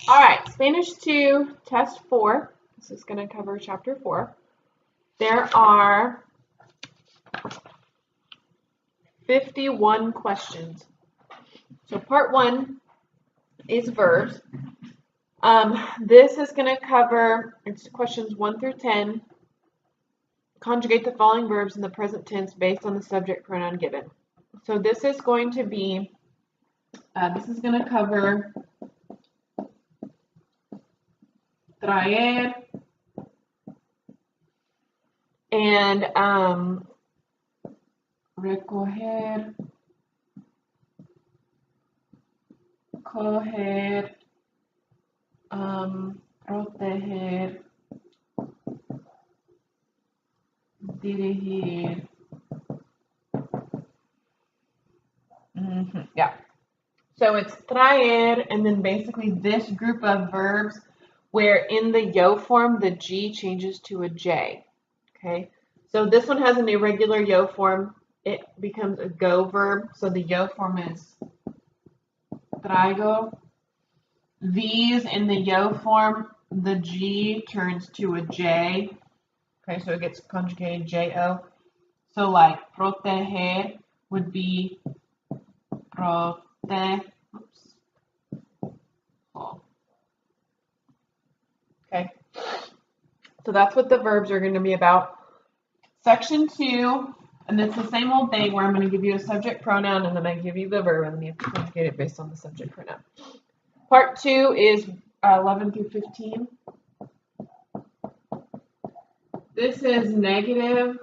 All right, Spanish 2, test 4. This is going to cover chapter 4. There are 51 questions. So part 1 is verbs. This is going to cover, it's questions 1 through 10. Conjugate the following verbs in the present tense based on the subject pronoun given. So this is going to be, this is going to cover traer and recoger, coger, proteger, dirigir. Yeah. So it's traer, and then basically this group of verbs where in the yo form, the G changes to a J. Okay. So this one has an irregular yo form. It becomes a go verb. So the yo form is traigo. These in the yo form, the G turns to a J. Okay, so it gets conjugated J-O. So like proteger would be prote. Oops. Oh. Okay. So that's what the verbs are going to be about. Section 2, and it's the same old thing where I'm going to give you a subject pronoun and then I give you the verb and then you have to conjugate it based on the subject pronoun. Part 2 is 11 through 15. This is negative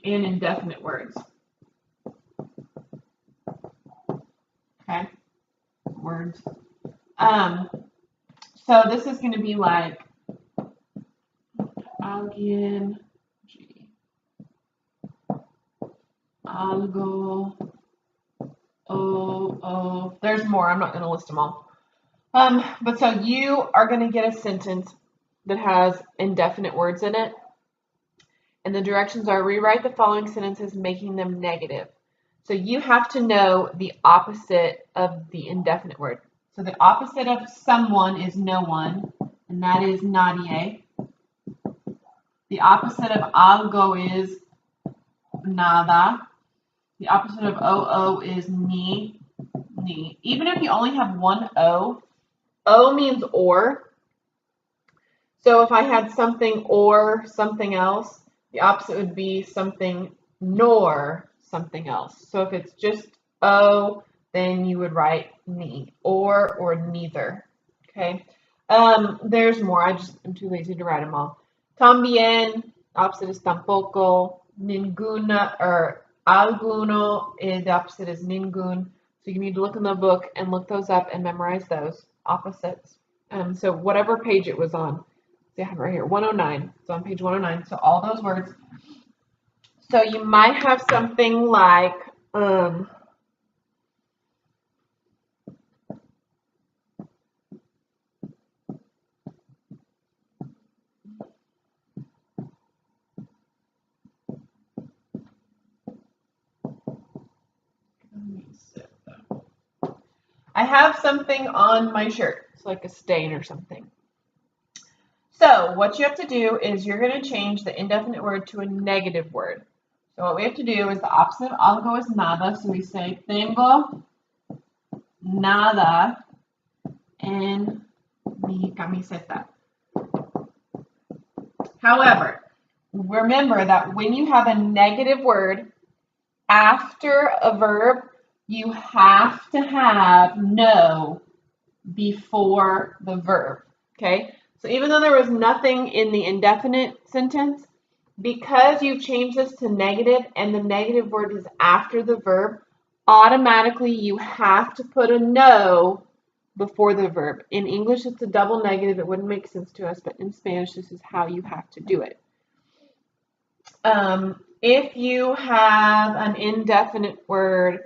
and indefinite words. Okay, words. So this is going to be like alguien, algo, o. There's more. I'm not going to list them all. But so you are going to get a sentence that has indefinite words in it. And the directions are rewrite the following sentences, making them negative. So you have to know the opposite of the indefinite word. So the opposite of someone is no one, and that is nadie. The opposite of algo is nada. The opposite of o is ni. Even if you only have one o means or. So if I had something or something else, the opposite would be something nor something else. So if it's just o, then you would write ni, or neither. Okay. There's more. I'm too lazy to write them all. También, opposite is tampoco. Ninguna or alguno, the opposite is ningún. So you need to look in the book and look those up and memorize those opposites. So whatever page it was on. See, I have it right here, 109. It's on page 109. So all those words. So you might have something like, I have something on my shirt. It's like a stain or something. So what you have to do is you're going to change the indefinite word to a negative word. So what we have to do is the opposite of algo is nada. So we say tengo nada en mi camiseta. However, remember that when you have a negative word after a verb, you have to have no before the verb. Okay? So even though there was nothing in the indefinite sentence, because you've changed this to negative and the negative word is after the verb, automatically you have to put a no before the verb. In English, it's a double negative. It wouldn't make sense to us, but in Spanish, this is how you have to do it. If you have an indefinite word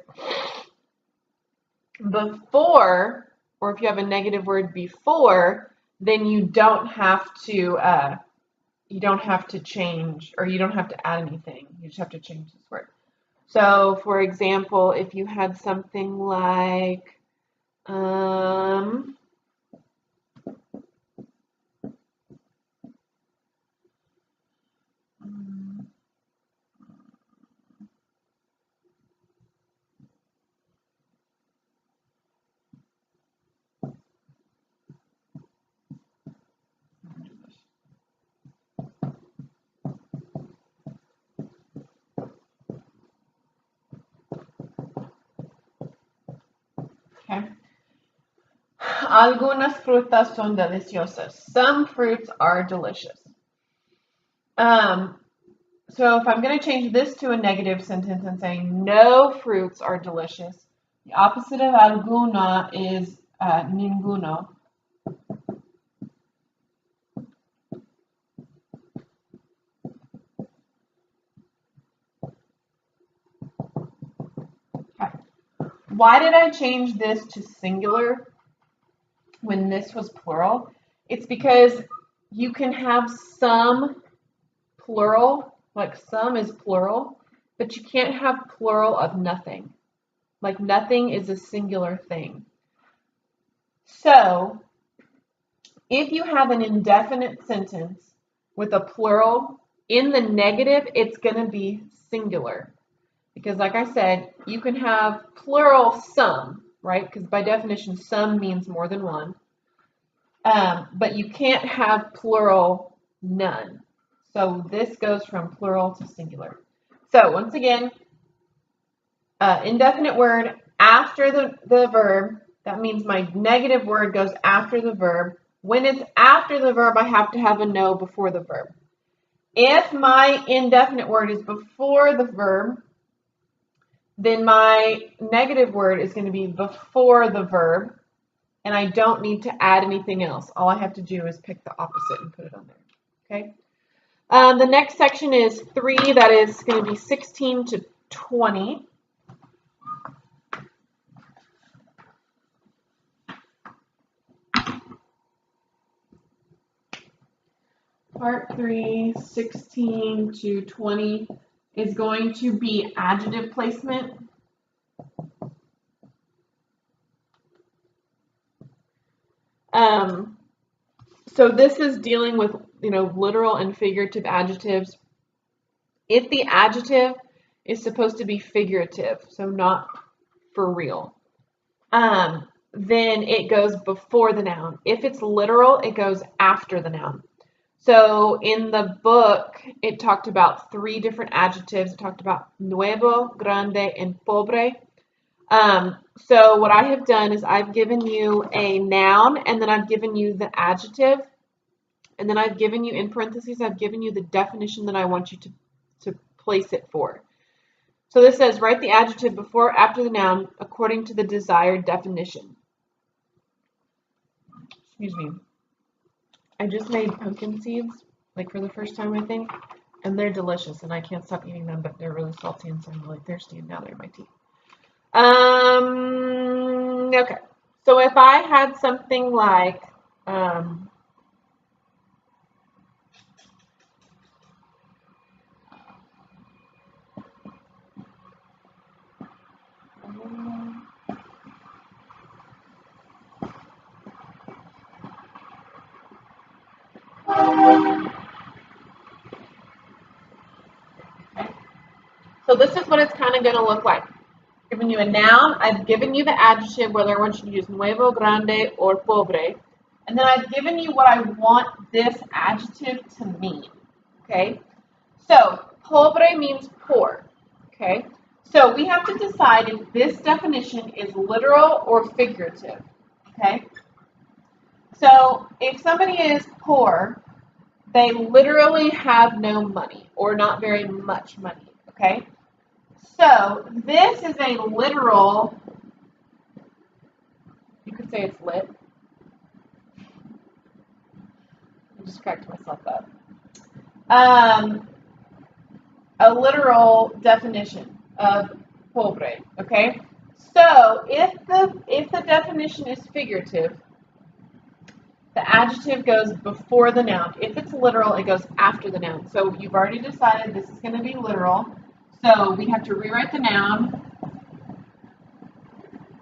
before, or if you have a negative word before, then you don't have to change, or you don't have to add anything. You just have to change this word. So, for example, if you had something like Um, okay. Algunas frutas son deliciosas. Some fruits are delicious. So if I'm going to change this to a negative sentence and say no fruits are delicious, the opposite of alguna is ninguno. Okay. Why did I change this to singular when this was plural? It's because you can have some plural, like some is plural, but you can't have plural of nothing. Like nothing is a singular thing. So if you have an indefinite sentence with a plural, in the negative, it's going to be singular. Because like I said, you can have plural some, right? Because by definition, some means more than one. But you can't have plural none. So this goes from plural to singular. So once again, indefinite word after the verb. That means my negative word goes after the verb. When it's after the verb, I have to have a no before the verb. If my indefinite word is before the verb, then my negative word is going to be before the verb, and I don't need to add anything else. All I have to do is pick the opposite and put it on there. Okay. The next section is 3. That is going to be 16 to 20. Part 3, 16 to 20 is going to be adjective placement. So this is dealing with, literal and figurative adjectives. If the adjective is supposed to be figurative, so not for real, then it goes before the noun. If it's literal, it goes after the noun. So in the book, it talked about 3 different adjectives. It talked about nuevo, grande, and pobre. So what I have done is I've given you a noun, and then I've given you the adjective, and then I've given you, in parentheses, I've given you the definition that I want you to place it for. So this says, write the adjective before or after the noun according to the desired definition. Excuse me. I just made pumpkin seeds, like for the first time, I think, and they're delicious, and I can't stop eating them, but they're really salty, and so I'm really thirsty, and now they're in my teeth. Okay. So if I had something like, so this is what it's kind of going to look like. I've given you a noun, I've given you the adjective, whether I want you to use nuevo, grande, or pobre, and then I've given you what I want this adjective to mean, okay? So, pobre means poor, okay? So, we have to decide if this definition is literal or figurative, okay? So, if somebody is poor, they literally have no money or not very much money, okay? So, this is a literal, you could say it's lit. I just cracked myself up. A literal definition of pobre, okay? So, if the definition is figurative, the adjective goes before the noun. If it's literal, it goes after the noun. So, you've already decided this is going to be literal. So, we have to rewrite the noun,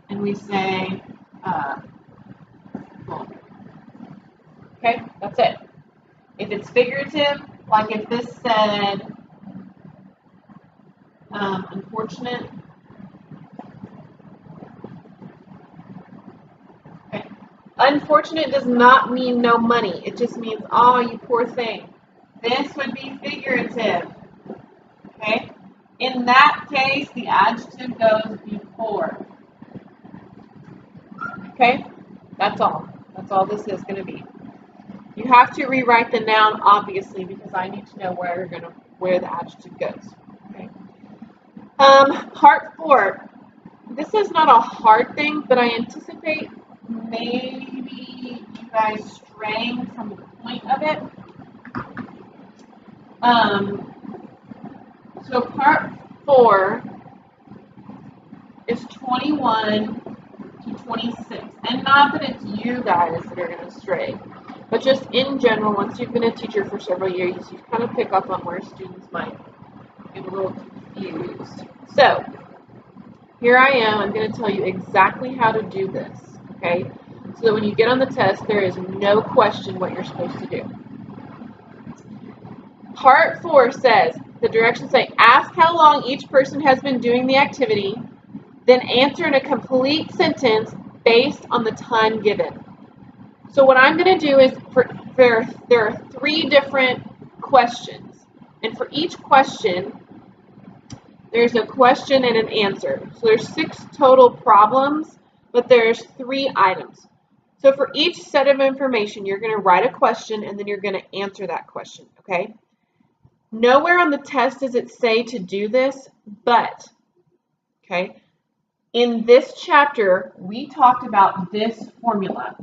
and we say uh, long. Okay, that's it. If it's figurative, like if this said, unfortunate. Okay. Unfortunate does not mean no money. It just means, oh, you poor thing. This would be figurative. Okay? In that case, the adjective goes before. Okay? That's all. That's all this is going to be. You have to rewrite the noun, obviously, because I need to know where the adjective goes. Okay? Part 4. This is not a hard thing, but I anticipate maybe you guys straying from the point of it. So part 4 is 21 to 26. And not that it's you guys that are going to stray, but just in general, once you've been a teacher for several years, you kind of pick up on where students might get a little confused. So here I am. I'm going to tell you exactly how to do this, okay? So that when you get on the test, there is no question what you're supposed to do. Part 4 says, the directions say, ask how long each person has been doing the activity, then answer in a complete sentence based on the time given. So what I'm going to do is, there are 3 different questions, and for each question, there's a question and an answer. So there's 6 total problems, but there's 3 items. So for each set of information, you're going to write a question, and then you're going to answer that question, okay? Nowhere on the test does it say to do this, but, okay, in this chapter, we talked about this formula.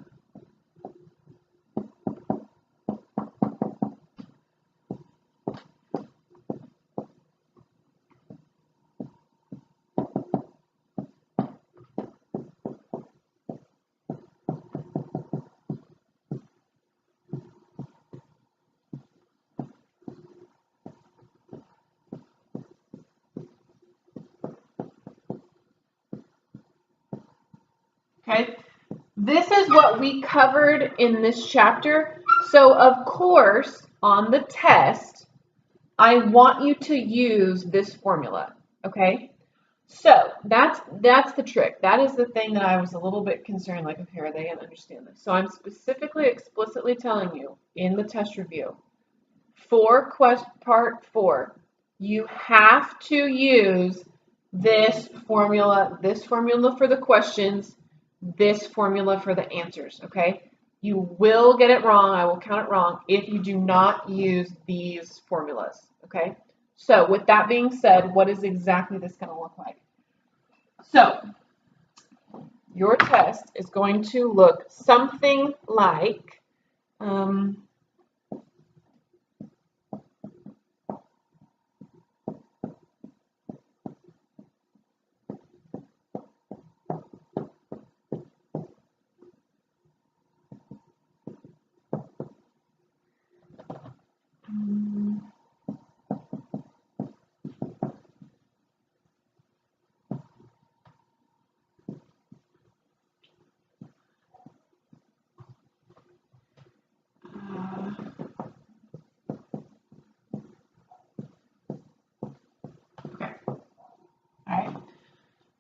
Okay, this is what we covered in this chapter. So, of course, on the test, I want you to use this formula, okay? So, that's the trick. That is the thing that I was a little bit concerned, like, okay, are they going to understand this? So, I'm specifically, explicitly telling you in the test review, for part 4, you have to use this formula for the questions, this formula for the answers, okay? You will get it wrong. I will count it wrong if you do not use these formulas, okay? So with that being said, what is exactly this going to look like? So your test is going to look something like,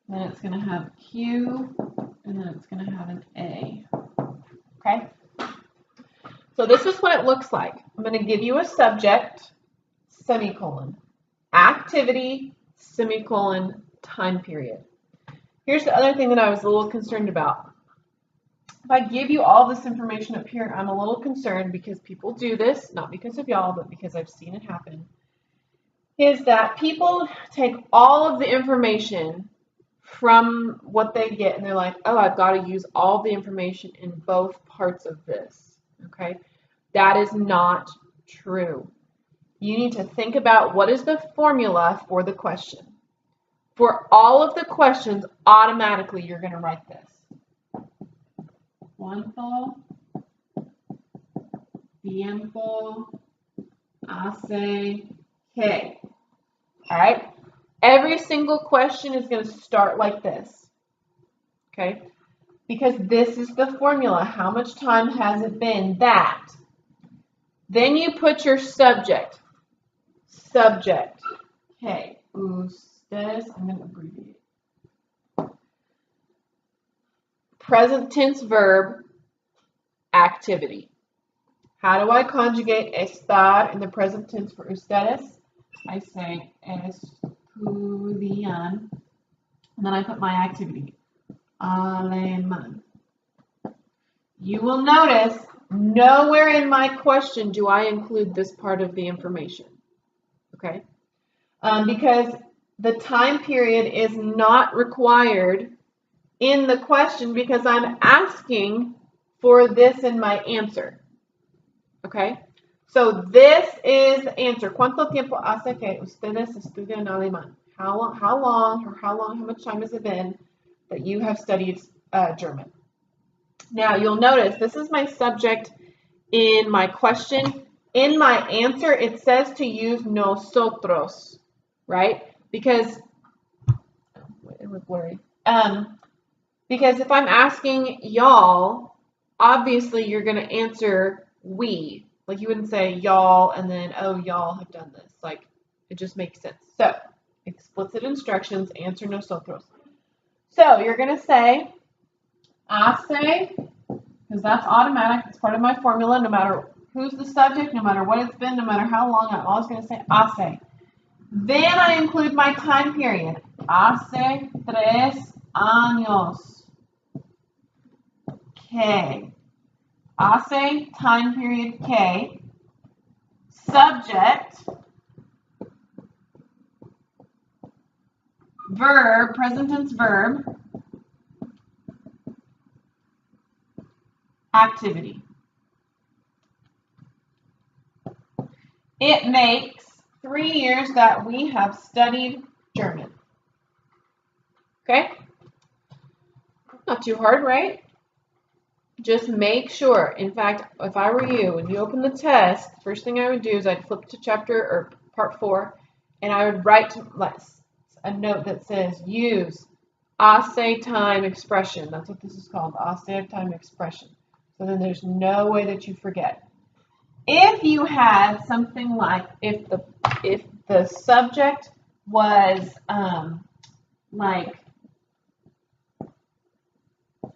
then it's going to have Q, and then it's going to have an A, okay? So this is what it looks like. I'm going to give you a subject, semicolon, activity, semicolon, time period. Here's the other thing that I was a little concerned about. If I give you all this information up here, I'm a little concerned because people do this, not because of y'all, but because I've seen it happen, is that people take all of the information from what they get and they're like, oh, I've got to use all the information in both parts of this, okay? That is not true. You need to think about what is the formula for the question. For all of the questions, automatically you're going to write this. ¿Cuánto tiempo hace que? All right? Every single question is going to start like this. Okay? because this is the formula. How much time has it been? That. Then you put your subject. Subject. Okay. Ustedes, I'm going to abbreviate. Present tense verb, activity. How do I conjugate estar in the present tense for ustedes? I say estudian, and then I put my activity. Alemán. You will notice nowhere in my question do I include this part of the information. Okay? Because the time period is not required in the question because I'm asking for this in my answer. Okay? So this is the answer. ¿Cuánto tiempo hace que ustedes estudian alemán? How much time has it been that you have studied German? Now, you'll notice this is my subject in my question. In my answer, it says to use nosotros, right? Because it was blurry. Because if I'm asking y'all, obviously you're going to answer we. Like you wouldn't say y'all and then, oh, y'all have done this. Like, it just makes sense. So, explicit instructions, answer nosotros. So, you're going to say, hace, because that's automatic. It's part of my formula. No matter who's the subject, no matter what it's been, no matter how long, I'm always going to say hace. Then I include my time period. Hace 3 años. Okay. Hace, time period, que. Subject. Verb, present tense verb. Activity. It makes 3 years that we have studied German. Okay? Not too hard, right? Just make sure. In fact, if I were you, when you open the test, first thing I would do is I'd flip to chapter or part 4, and I would write a note that says use hace time expression. That's what this is called, hace time expression. So then there's no way that you forget. If you had something like if the subject was like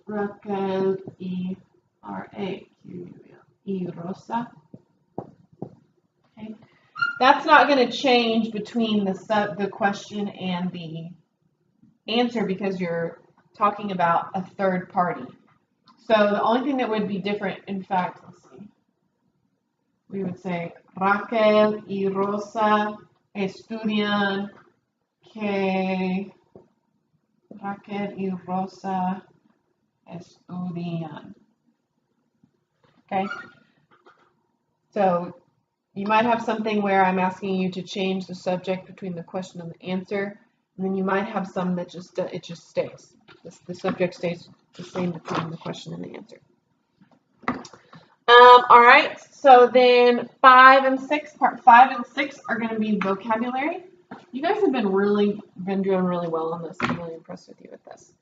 Raquel y Rosa. Okay. That's not going to change between the question and the answer because you're talking about a third party. So the only thing that would be different, in fact, let's see. We would say Raquel y Rosa estudian que Raquel y Rosa estudian. Okay. So you might have something where I'm asking you to change the subject between the question and the answer, and then you might have some that it just stays. The subject stays the same between the question and the answer. All right. So then 5 and 6, part 5 and 6 are going to be vocabulary. You guys have been doing really well on this. I'm really impressed with you with this.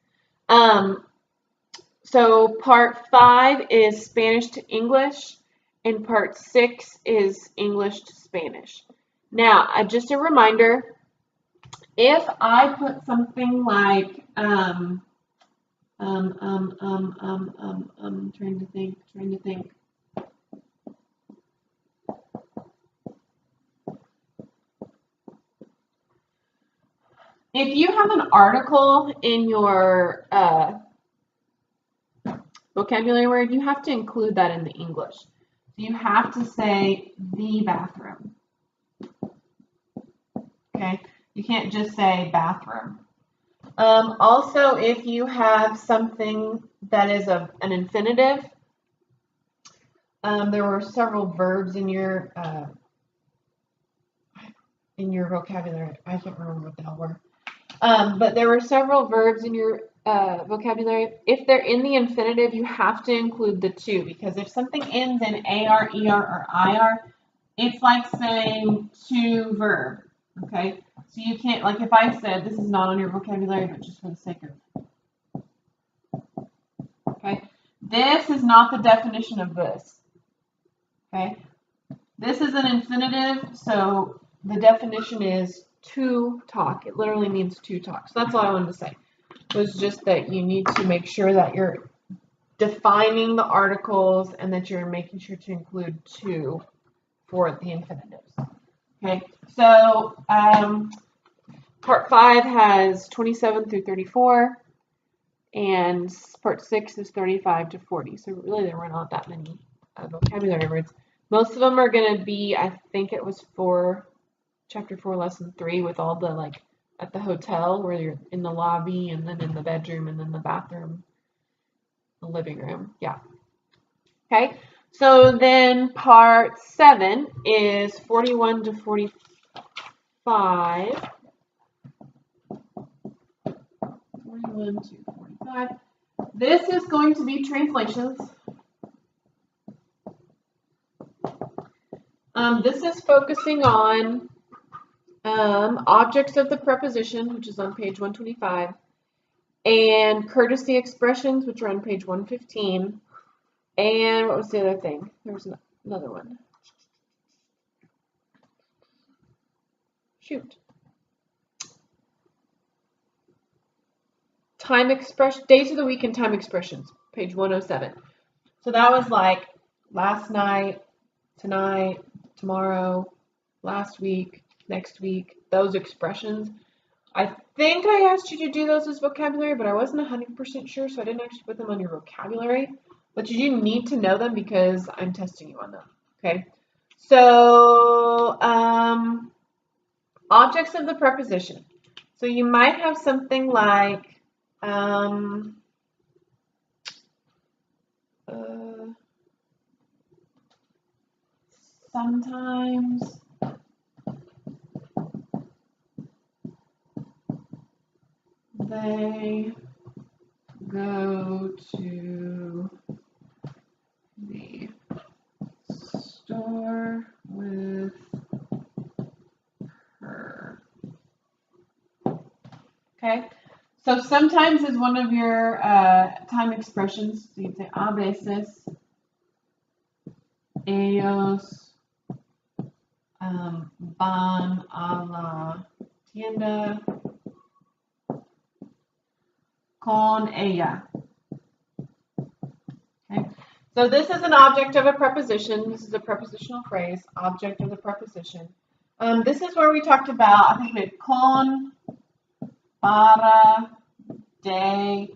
So part 5 is Spanish to English, and part 6 is English to Spanish. Now, just a reminder, if I put something like, trying to think. If you have an article in your vocabulary word, you have to include that in the English. So you have to say the bathroom. Okay? You can't just say bathroom. Also, if you have something that is an infinitive, there were several verbs in your vocabulary. I can't remember what the hell were. But there were several verbs in your vocabulary. If they're in the infinitive, you have to include the to, because if something ends in AR, ER, or IR, it's like saying to verb. Okay? So you can't, like if I said, this is not on your vocabulary, but just for the sake of Okay, this is not the definition of this. Okay, this is an infinitive, so the definition is to talk. It literally means to talk. So that's all I wanted to say. It was just that you need to make sure that you're defining the articles and that you're making sure to include to for the infinitives. Okay, so part 5 has 27 through 34, and part 6 is 35 to 40. So really there were not that many vocabulary words. Most of them are going to be, I think it was for chapter 4, lesson 3, with all the, like, at the hotel where you're in the lobby and then in the bedroom and then the bathroom, the living room. Yeah. Okay. So then part 7 is 41 to 45. 41 to 45. This is going to be translations. This is focusing on objects of the preposition, which is on page 125, and courtesy expressions, which are on page 115. And what was the other thing? There was another one. Shoot. Time expression, days of the week and time expressions, page 107. So that was like last night, tonight, tomorrow, last week, next week, those expressions. I think I asked you to do those as vocabulary, but I wasn't 100% sure, so I didn't actually put them on your vocabulary. But you do need to know them because I'm testing you on them. Okay. So objects of the preposition. So you might have something like sometimes they go to the store with her. Okay, so sometimes is one of your time expressions. So you can say a veces, ellos van a la tienda con ella. Okay, so this is an object of a preposition. This is a prepositional phrase, object of the preposition. This is where we talked about, I think we had con, para, de,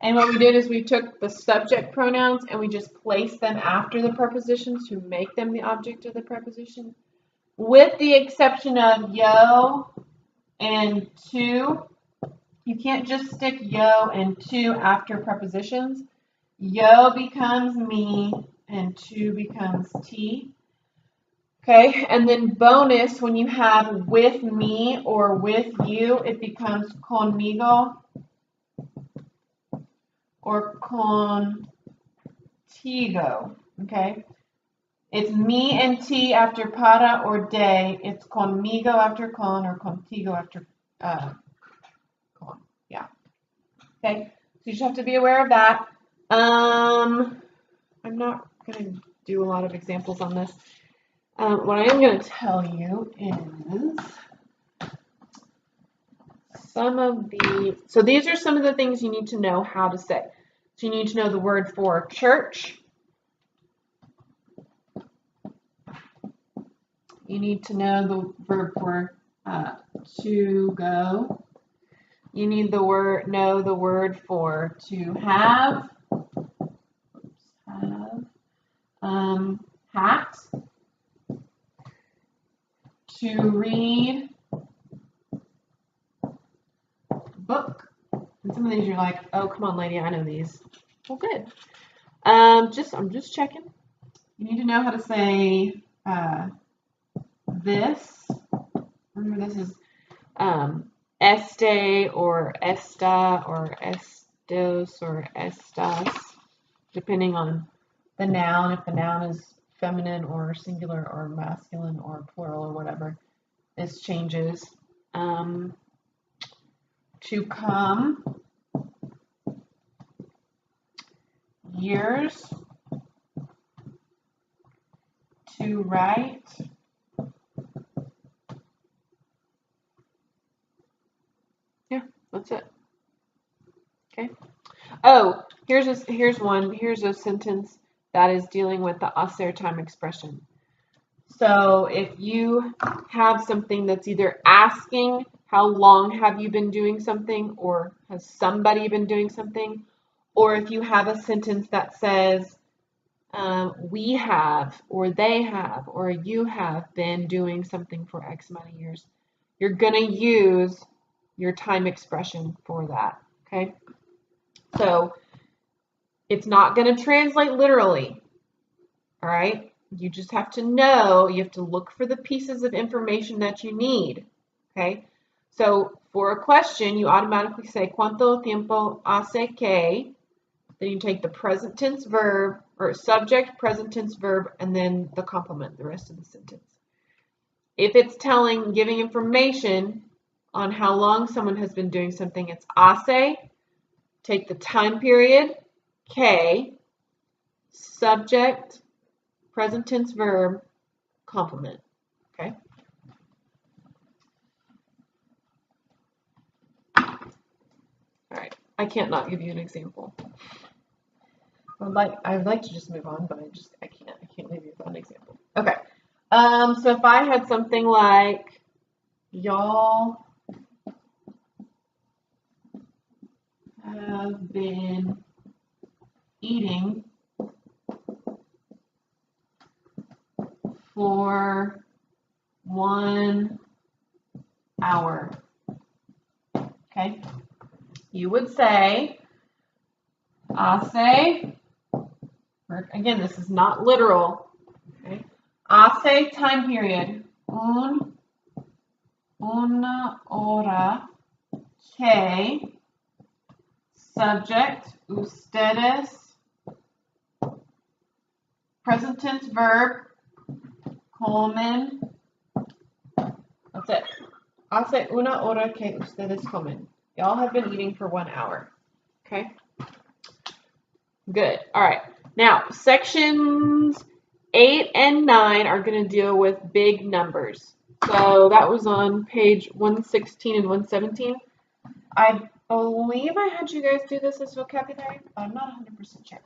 and what we did is we took the subject pronouns and we just placed them after the prepositions to make them the object of the preposition, with the exception of yo and to. You can't just stick yo and to after prepositions. Yo becomes me and to becomes ti. Okay, and then bonus, when you have with me or with you, it becomes conmigo or contigo. Okay, it's me and ti after para or de. It's conmigo after con or contigo after con. Yeah. Okay, so you just have to be aware of that. I'm not going to do a lot of examples on this. What I am going to tell you is so these are some of the things you need to know how to say. So you need to know the word for church. You need to know the verb for to go. You need know the word for to have. Hat. To read. Book. And some of these you're like, oh, come on, lady, I know these. Well, good. I'm just checking. You need to know how to say this. Remember, this is este or esta or estos or estas, depending on the noun. If the noun is feminine or singular or masculine or plural or whatever, this changes. To come. years to write that's it. Okay. Oh, here's a sentence that is dealing with the hacer time expression. So if you have something that's either asking how long have you been doing something, or has somebody been doing something, or if you have a sentence that says we have, or they have, or you have been doing something for X amount of years, you're going to use your time expression for that. Okay. So it's not going to translate literally. All right. You just have to know, you have to look for the pieces of information that you need. Okay. So for a question, you automatically say, ¿Cuánto tiempo hace que? Then you take the present tense verb, or subject, present tense verb, and then the complement, the rest of the sentence. If it's giving information on how long someone has been doing something, it's hace, take the time period, que, subject, present tense verb, complement. Okay? All right. I can't not give you an example. I'd like to just move on, but I can't. I can't leave you without an example. Okay. So if I had something like, y'all have been eating for 1 hour. Okay. You would say, hace, again, this is not literal. Okay. Hace time period, una hora que, subject, ustedes, present tense verb, comen. That's it. Hace una hora que ustedes comen. Y'all have been eating for 1 hour. Okay? Good. All right. Now, sections 8 and 9 are going to deal with big numbers. So that was on page 116 and 117. I believe I had you guys do this as vocabulary, but I'm not 100% sure.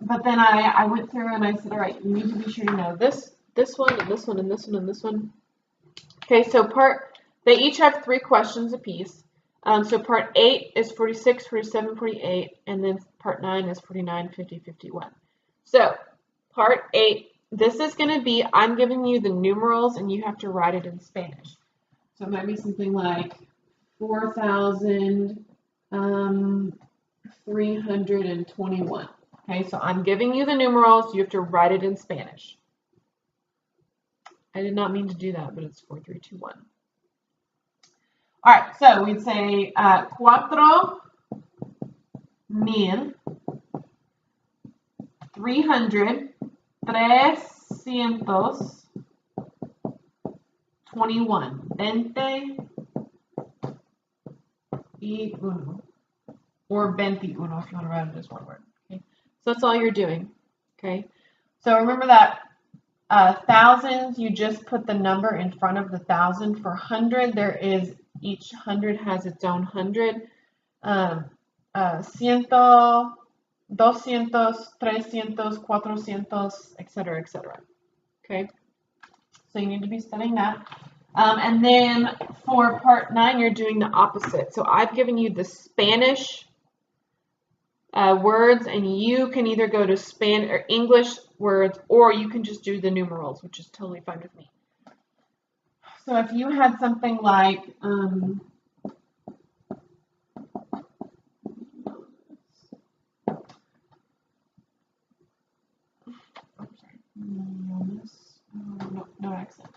But then I went through and I said, all right, you need to be sure to know this one, and this one, and this one, and this one. Okay, so they each have 3 questions apiece. So part 8 is 46, 47, 48, and then part 9 is 49, 50, 51. So part 8, this is going to be, I'm giving you the numerals and you have to write it in Spanish. So it might be something like 4,321. Okay, so I'm giving you the numerals, you have to write it in Spanish. I did not mean to do that, but it's 4,321. All right, so we'd say 4,321. 21. Or 21 if you want to write it as one word. Okay, so that's all you're doing. Okay, so remember that thousands, you just put the number in front of the thousand. For 100, each 100 has its own 100. Ciento, 200, 300, 400, etc., etc. Okay, so you need to be studying that. And then for part 9, you're doing the opposite. So I've given you the Spanish words, and you can either go to Spanish or English words, or you can just do the numerals, which is totally fine with me. So if you had something like no accent.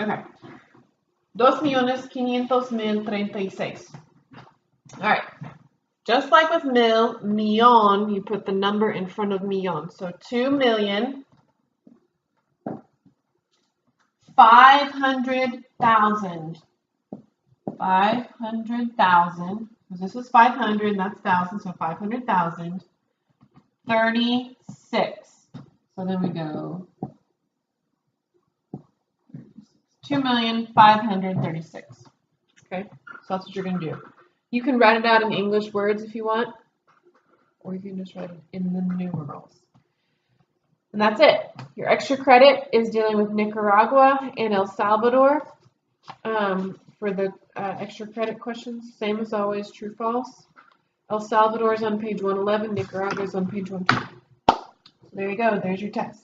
Okay. 2.500.036. All right. Just like with million, you put the number in front of million. So 2,500,000. 500,000. Because this is 500 and that's 1,000, so 500,000. 36. So then we go 2,536,000. Okay, so that's what you're going to do. You can write it out in English words if you want, or you can just write it in the numerals. And that's it. Your extra credit is dealing with Nicaragua and El Salvador for the extra credit questions. Same as always, true, false. El Salvador is on page 111, Nicaragua is on page 120. So there you go, there's your test.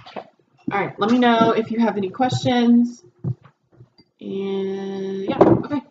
Okay. All right, let me know if you have any questions. And yeah, okay.